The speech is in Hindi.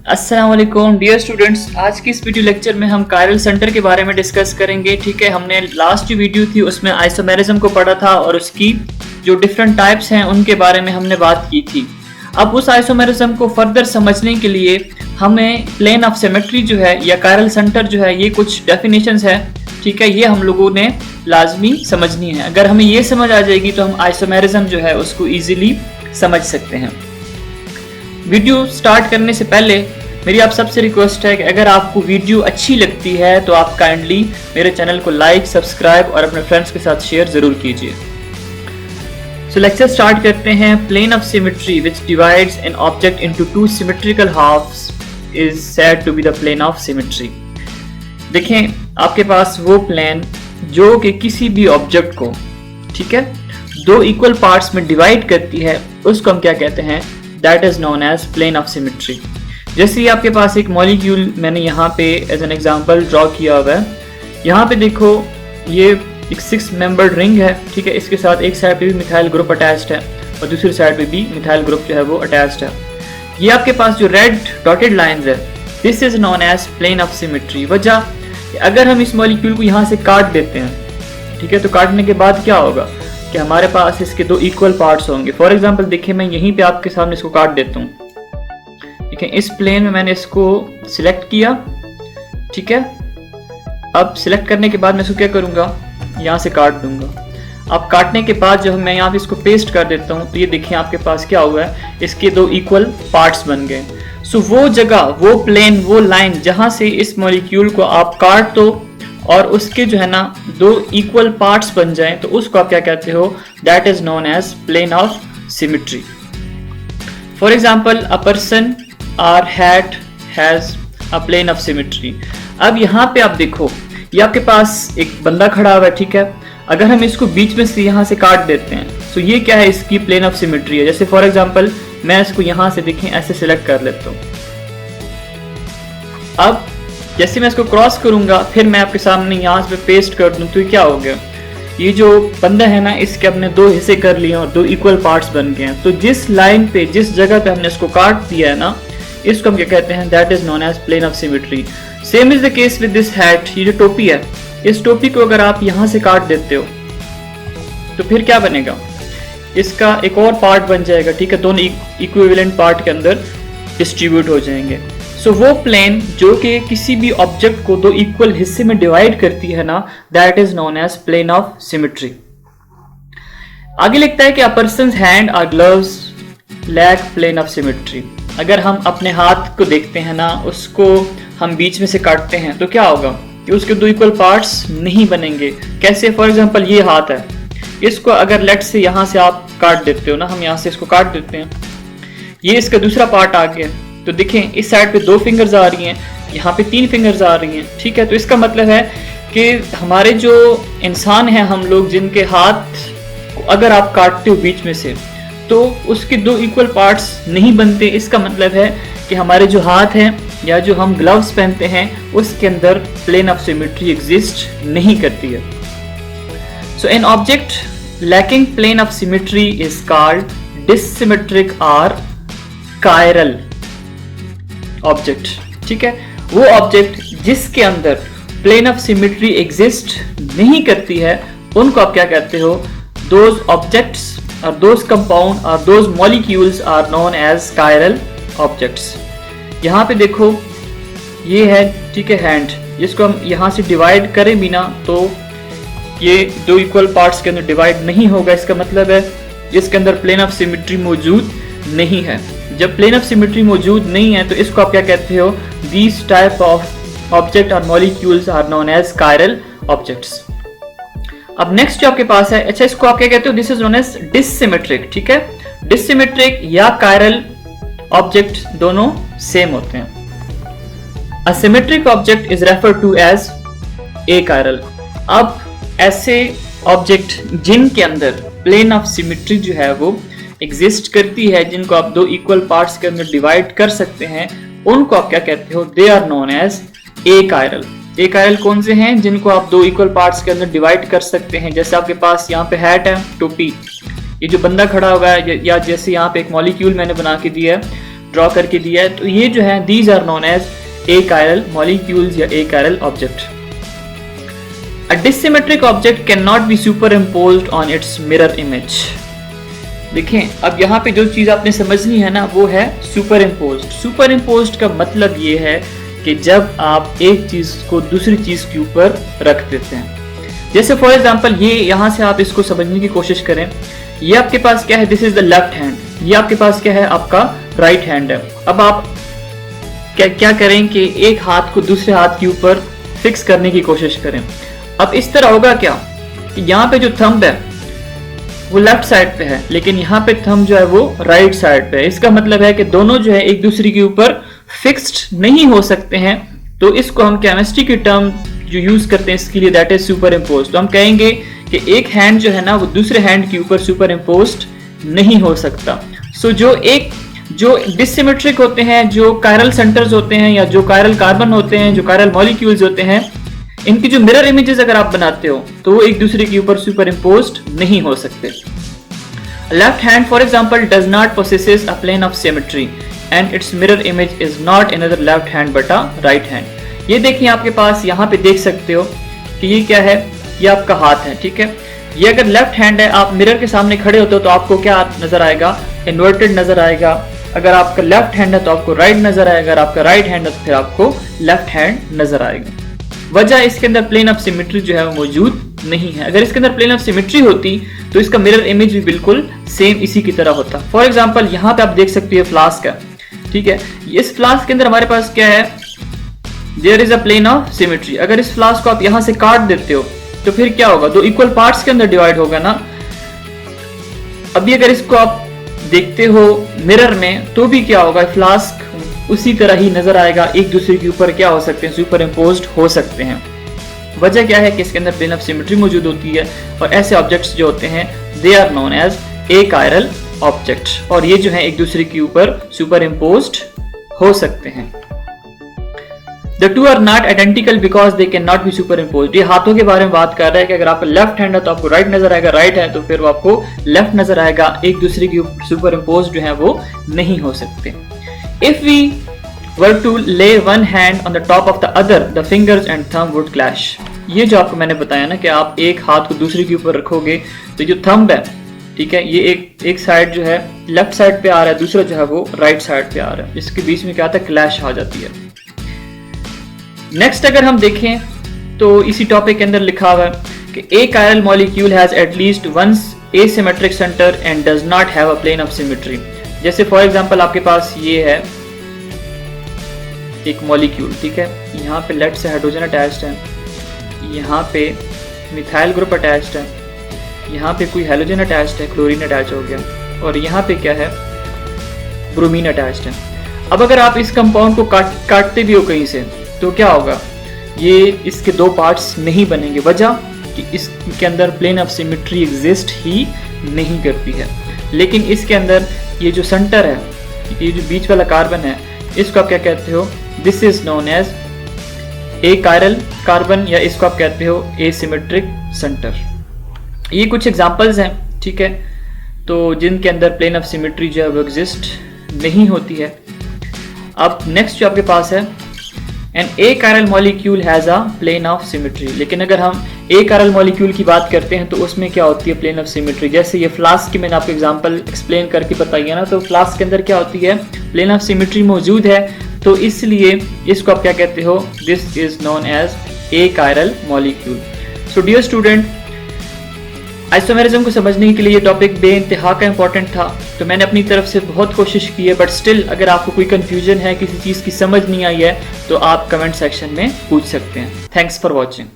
अस्सलाम वालेकुम डियर स्टूडेंट्स, आज की इस वीडियो लेक्चर में हम कायरल सेंटर के बारे में डिस्कस करेंगे। ठीक है, हमने लास्ट जो वीडियो थी उसमें आइसोमेरिज्म को पढ़ा था और उसकी जो डिफरेंट टाइप्स हैं उनके बारे में हमने बात की थी। अब उस आइसोमेरिज्म को फर्दर समझने के लिए हमें प्लेन ऑफ सिमेट्री जो है या कायरल सेंटर जो है, ये कुछ डेफिनेशंस है। ठीक है, ये हम लोगों ने लाजमी समझनी है। अगर हमें ये समझ आ जाएगी तो हम आइसोमेरिज्म जो है उसको ईजिली समझ सकते हैं। वीडियो स्टार्ट करने से पहले मेरी आप सबसे रिक्वेस्ट है कि अगर आपको वीडियो अच्छी लगती है तो आप काइंडली मेरे चैनल को लाइक, सब्सक्राइब और अपने फ्रेंड्स के साथ शेयर जरूर कीजिए। सो लेक्चर स्टार्ट करते हैं। Plane of symmetry which divides an object into two symmetrical halves is said to be the plane of symmetry. देखें, आपके पास वो प्लेन जो कि किसी भी ऑब्जेक्ट को, ठीक है, दो इक्वल पार्ट्स में डिवाइड करती है, उसको हम क्या कहते हैं? That is known as plane of symmetry. जैसे ही आपके पास एक मॉलिक्यूल मैंने यहाँ पे एज एन एग्जांपल ड्रॉ किया हुआ है। यहाँ पे देखो, ये एक 6 मेंबर्ड रिंग है। ठीक है, इसके साथ एक साइड पे भी मिथाइल ग्रुप अटैच्ड है और दूसरी साइड पे भी मिथाइल ग्रुप जो है वो अटैच्ड है। ये आपके पास जो रेड डॉटेड लाइंस है, this is known as plane of symmetry. वजह, अगर हम इस मॉलिक्यूल को यहाँ से काट देते हैं, ठीक है, तो काटने के बाद क्या होगा कि हमारे पास इसके दो इक्वल पार्ट्स होंगे। फॉर एग्जाम्पल देखिए, मैं यहीं पे आपके सामने इसको काट देता हूँ। ठीक है, इस प्लेन में मैंने इसको सिलेक्ट किया। ठीक है, अब सिलेक्ट करने के बाद मैं इसको क्या करूंगा, यहाँ से काट दूंगा। अब काटने के बाद जब मैं यहाँ पे इसको पेस्ट कर देता हूँ तो ये देखिए आपके पास क्या हुआ है, इसके दो इक्वल पार्ट्स बन गए। सो वो जगह, वो प्लेन, वो लाइन जहां से इस मॉलिक्यूल को आप काट दो और उसके जो है ना दो इक्वल पार्ट्स बन जाएं, तो उसको आप क्या कहते हो? That is known as plane of symmetry. For example, a person or hat has a plane of symmetry. अब यहाँ पे आप देखो, ये आपके पास एक बंदा खड़ा हुआ है। ठीक है, अगर हम इसको बीच में से यहाँ से काट देते हैं तो ये क्या है? इसकी प्लेन ऑफ सिमेट्री है। जैसे फॉर एग्जाम्पल मैं इसको यहाँ से देखें ऐसे सिलेक्ट कर लेता हूँ। अब जैसे मैं इसको क्रॉस करूंगा, फिर मैं आपके सामने यहाँ पे पेस्ट कर दूं, तो ये क्या हो गया? ये जो बंदा है ना, इसके अपने दो हिस्से कर लिए और दो इक्वल पार्ट्स बन गए हैं। तो जिस लाइन पे, जिस जगह पे हमने इसको काट दिया है ना, इसको हम क्या कहते हैं? That is known as plane of symmetry. Same is the case with this hat. ये जो टोपी है, इस टोपी को अगर आप यहाँ से काट देते हो तो फिर क्या बनेगा? इसका एक और पार्ट बन जाएगा। ठीक है, दोनों इक्विवेलेंट पार्ट के अंदर डिस्ट्रीब्यूट हो जाएंगे। सो वो प्लेन जो कि किसी भी ऑब्जेक्ट को दो इक्वल हिस्से में डिवाइड करती है ना, that is known as plane of symmetry. आगे लिखता है कि अ पर्सन्स हैंड और gloves lack plane of symmetry. अगर हम अपने हाथ को देखते हैं ना, उसको हम बीच में से काटते हैं तो क्या होगा कि उसके दो इक्वल पार्ट्स नहीं बनेंगे। कैसे? फॉर एग्जांपल ये हाथ है, इसको अगर लेट से यहाँ से आप काट देते हो ना, हम यहाँ से इसको काट देते हैं, ये इसका दूसरा पार्ट आ गया। तो देखें, इस साइड पे 2 फिंगर्स आ रही हैं, यहाँ पे 3 फिंगर्स आ रही हैं। ठीक है, तो इसका मतलब है कि हमारे जो इंसान हैं, हम लोग जिनके हाथ को अगर आप काटते हो बीच में से, तो उसके दो इक्वल पार्ट्स नहीं बनते। इसका मतलब है कि हमारे जो हाथ हैं या जो हम ग्लव्स पहनते हैं, उसके अंदर प्लेन ऑफ सिमेट्री एग्जिस्ट नहीं करती है। So an object lacking plane of symmetry is called dissymmetric or chiral object. ठीक है, वो ऑब्जेक्ट जिसके अंदर प्लेन ऑफ सिमेट्री एग्जिस्ट नहीं करती है, उनको आप क्या कहते हो? Those objects or those compound or those molecules are known as chiral objects। यहाँ पे देखो, ये है, ठीक है, हैंड, जिसको हम यहाँ से डिवाइड करें भी ना तो ये दो इक्वल पार्ट्स के अंदर डिवाइड नहीं होगा। इसका मतलब है इसके अंदर प्लेन ऑफ सिमेट्री मौजूद नहीं है। जब प्लेन ऑफ सिमेट्री मौजूद नहीं है तो इसको आप क्या कहते हो? These type of object or molecules are known as chiral objects। अब नेक्स्ट जो आपके पास है, अच्छा, इसको आप क्या कहते हो? This is known as dissymmetric. ठीक है, डिससिमेट्रिक या कायरल ऑब्जेक्ट दोनों सेम होते हैं। A symmetric object is referred to as A chiral. अब ऐसे ऑब्जेक्ट जिनके अंदर प्लेन ऑफ सिमेट्री जो है वो एग्जिस्ट करती है, जिनको आप दो इक्वल पार्ट्स के अंदर डिवाइड कर सकते हैं, उनको आप क्या कहते हो? They are known as A chiral. Achiral कौन से हैं? जिनको आप दो इक्वल पार्ट्स के अंदर डिवाइड कर सकते हैं। जैसे आपके पास यहाँ पे हैट है, टोपी, ये जो बंदा खड़ा हुआ है, या जैसे यहाँ पे एक मॉलिक्यूल मैंने बना के दिया है, ड्रॉ करके दिया है। तो ये जो है these are known as achiral molecules या achiral object. A dissymmetric object can not be superimposed on its mirror image. देखें, अब यहाँ पे जो चीज आपने समझनी है ना वो है सुपरइम्पोज्ड। सुपरइम्पोज्ड का मतलब ये है कि जब आप एक चीज को दूसरी चीज के ऊपर रख देते हैं। जैसे फॉर एग्जांपल ये यहाँ से आप इसको समझने की कोशिश करें, ये आपके पास क्या है, this is the left hand, ये आपके पास क्या है, आपका राइट हैंड है। अब आप क्या करें कि एक हाथ को दूसरे हाथ के ऊपर फिक्स करने की कोशिश करें। अब इस तरह होगा क्या कि यहाँ पे जो थंब है वो लेफ्ट साइड पे है, लेकिन यहाँ पे थंब जो है वो राइट साइड पे है। इसका मतलब है कि दोनों जो है एक दूसरे के ऊपर फिक्स्ड नहीं हो सकते हैं। तो इसको हम केमिस्ट्री की टर्म जो यूज करते हैं इसके लिए, दैट इज सुपर इम्पोज। तो हम कहेंगे कि एक हैंड जो है ना वो दूसरे हैंड के ऊपर सुपर इम्पोज्ड नहीं हो सकता। सो जो डिसिमेट्रिक होते हैं, जो कायरल सेंटर्स होते हैं या जो कायरल कार्बन होते हैं, जो कायरल मॉलिक्यूल्स होते हैं, इनकी जो मिरर इमेजेस अगर आप बनाते हो तो वो एक दूसरे के ऊपर सुपर इम्पोज्ड नहीं हो सकते। Left hand for example does not possesses a plane of symmetry and its mirror image is not another left hand but a right hand. ये देखिए आपके पास यहाँ पे देख सकते हो कि ये क्या है, ये आपका हाथ है, ठीक है। ये अगर लेफ्ट हैंड है, आप मिरर के सामने खड़े होते हो तो आपको क्या नजर आएगा, इन्वर्टेड नजर आएगा। अगर आपका लेफ्ट हैंड है तो आपको राइट नजर आएगा, अगर आपका राइट हैंड है तो फिर आपको लेफ्ट हैंड नजर आएगा। वजह इसके अंदर प्लेन ऑफ सिमेट्री जो है वो मौजूद नहीं है। अगर इसके अंदर प्लेन ऑफ सिमेट्री होती तो इसका मिरर इमेज भी बिल्कुल सेम इसी की तरह होता। फॉर एग्जांपल यहाँ पे आप देख सकते हो फ्लास्क है, ठीक है। इस फ्लास्क के अंदर हमारे पास क्या है, there is a plane of symmetry. अगर इस फ्लास्क को आप यहाँ से काट देते हो तो फिर क्या होगा, दो इक्वल पार्ट्स के अंदर डिवाइड होगा ना। अभी अगर इसको आप देखते हो मिरर में तो भी क्या होगा, फ्लास्क उसी तरह ही नजर आएगा, एक दूसरे के ऊपर क्या हो सकते हैं, सुपर इम्पोज्ड हो सकते हैं। वजह क्या है कि इसके अंदर प्लेन ऑफ सिमेट्री मौजूद होती है और ऐसे ऑब्जेक्ट्स जो होते हैं they are known as achiral object, और ये जो है एक दूसरे के ऊपर सुपर इम्पोज्ड हो सकते हैं। The two are not identical because they cannot be superimposed। ये हाथों के बारे में बात कर रहा है कि अगर आपका लेफ्ट हैंड है तो आपको राइट नजर आएगा, राइट है तो फिर वो आपको लेफ्ट नजर आएगा, एक दूसरे के ऊपर सुपर इम्पोज जो है वो नहीं हो सकते। If we were to lay one hand on the top of the other, the fingers and thumb would clash। ये जो आपको मैंने बताया ना कि आप एक हाथ को दूसरे के ऊपर रखोगे तो जो थंब है, ठीक है, ये एक साइड जो है लेफ्ट साइड पे आ रहा है, दूसरा जो है वो राइट साइड पे आ रहा है, इसके बीच में क्या आता है, क्लैश आ जाती है। नेक्स्ट अगर हम देखें तो इसी टॉपिक के अंदर लिखा हुआ है कि a chiral molecule has at least one asymmetric centre and does not have a plane of symmetry. जैसे फॉर एग्जांपल आपके पास ये है एक मॉलिक्यूल, ठीक है, यहाँ पे लेट से हाइड्रोजन अटैच्ड है, यहाँ पे मिथाइल ग्रुप अटैच्ड है, यहाँ पे कोई हेलोजन अटैच्ड है, क्लोरीन अटैच हो गया, और यहाँ पे क्या है, ब्रोमीन अटैच्ड है। अब अगर आप इस कंपाउंड को काटते भी हो कहीं से तो क्या होगा, ये इसके दो पार्ट्स नहीं बनेंगे। वजह कि इसके अंदर प्लेन ऑफ सिमेट्री एग्जिस्ट ही नहीं करती है। लेकिन इसके अंदर ये जो सेंटर है, ये जो बीच वाला कार्बन है, इसको आप क्या कहते हो, this is known as A chiral carbon, या इसको आप कहते हो एसिमेट्रिक सेंटर। ये कुछ एग्जांपल्स हैं, ठीक है, तो जिनके अंदर प्लेन ऑफ सिमेट्री जो है वो एग्जिस्ट नहीं होती है। अब नेक्स्ट जो आपके पास है, an A chiral molecule has a plane of symmetry. लेकिन अगर हम ए कायरल मॉलिक्यूल की बात करते हैं तो उसमें क्या होती है, प्लेन ऑफ सिमेट्री। जैसे ये फ्लास्क की मैंने आपको एग्जांपल एक्सप्लेन करके बताई है ना, तो फ्लास्क के अंदर क्या होती है, प्लेन ऑफ सिमेट्री मौजूद है, तो इसलिए इसको आप क्या कहते हो, this is known as A chiral molecule. So dear student, isomerism को समझने के लिए ये टॉपिक बेइंतहा का इंपॉर्टेंट था, तो मैंने अपनी तरफ से बहुत कोशिश की है, बट स्टिल अगर आपको कोई कंफ्यूजन है, किसी चीज़ की समझ नहीं आई है, तो आप कमेंट सेक्शन में पूछ सकते हैं। Thanks for watching.